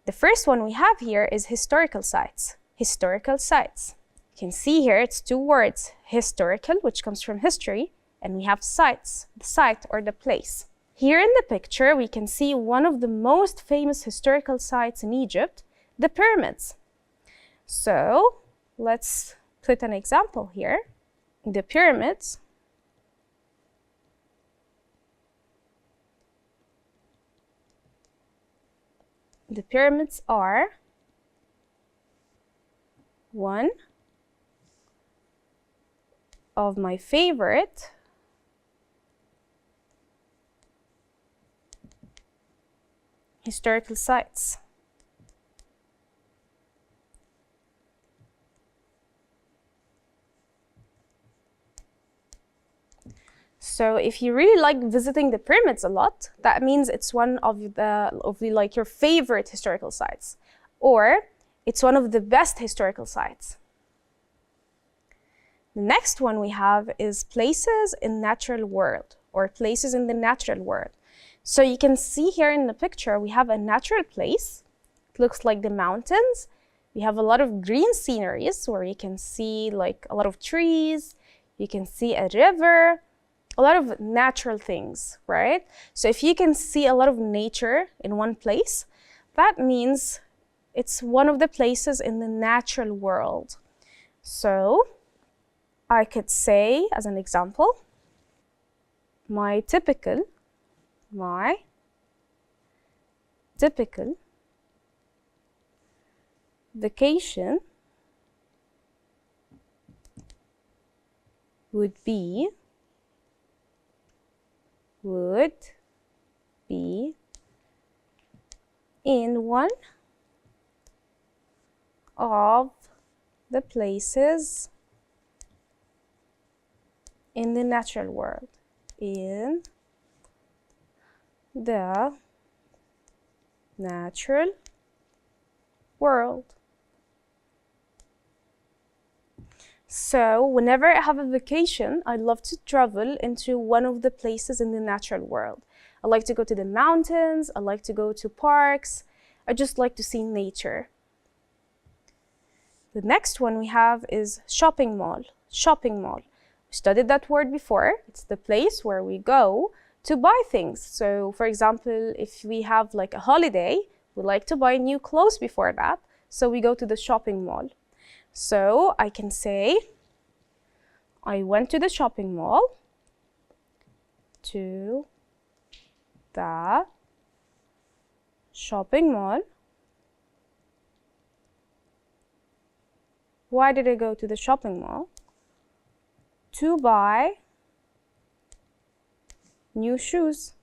The first one we have here is historical sites. Historical sites. You can see here it's two words, historical, which comes from history, and we have sites, the site or the place. Here in the picture, we can see one of the most famous historical sites in Egypt, the pyramids. So let's put an example here. The pyramids are one of my favorite historical sites. So if you really like visiting the pyramids a lot, that means it's one of the like your favorite historical sites, or it's one of the best historical sites. The next one we have is places in natural world, or places in the natural world. So you can see here in the picture, we have a natural place. It looks like the mountains. We have a lot of green sceneries where you can see like a lot of trees. You can see a river, a lot of natural things, right? So if you can see a lot of nature in one place, that means it's one of the places in the natural world. So I could say, as an example, my typical vacation would be in one of the places in the natural world. In the natural world. So whenever I have a vacation, I love to travel into one of the places in the natural world. I like to go to the mountains, I like to go to parks, I just like to see nature. The next one we have is shopping mall. Shopping mall. We studied that word before. It's the place where we go to buy things. So for example, if we have like a holiday, we like to buy new clothes before that, so we go to the shopping mall. So I can say, I went to the shopping mall, to the shopping mall. Why did I go to the shopping mall? To buy new shoes.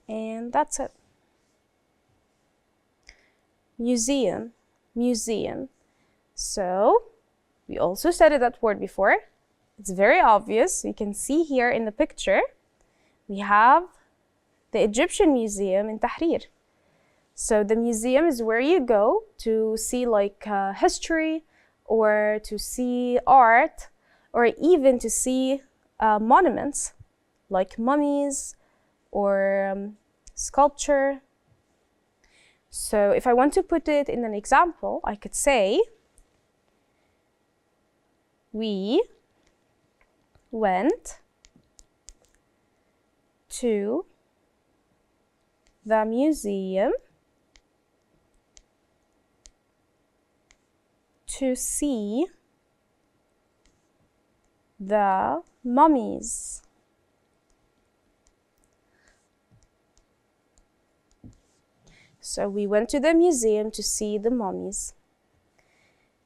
And that's it. Museum, museum. So we also studied that word before. It's very obvious. You can see here in the picture, we have the Egyptian museum in Tahrir. So the museum is where you go to see like history, or to see art, or even to see monuments like mummies or sculpture. So if I want to put it in an example, I could say, we went to the museum to see the mummies. So we went to the museum to see the mummies.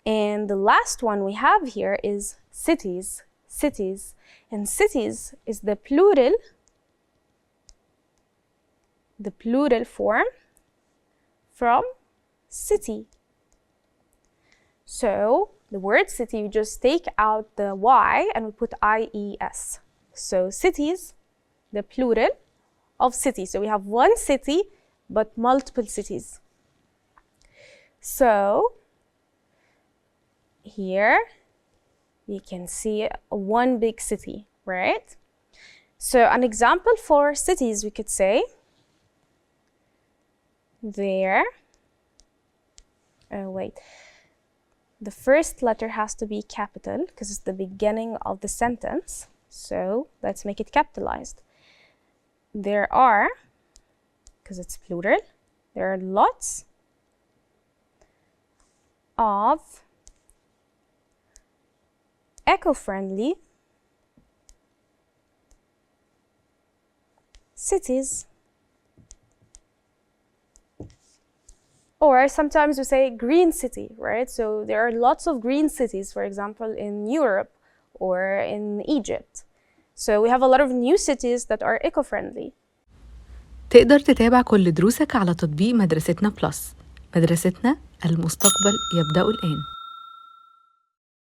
And the last one we have here is cities. Cities. And cities is the plural form from city. So the word city, you just take out the Y and we put IES. So cities, the plural of city. So we have one city, but multiple cities. So here you can see one big city, right? So an example for cities, we could say, there. Oh, wait. The first letter has to be capital because it's the beginning of the sentence. So let's make it capitalized. There are, because it's plural, there are lots of eco-friendly cities. Or sometimes we say green city, right? So there are lots of green cities, for example, in Europe or in Egypt. So we have a lot of new cities that are eco-friendly. تقدر تتابع كل دروسك على تطبيق مدرستنا بلس. مدرستنا، المستقبل يبدأ الآن.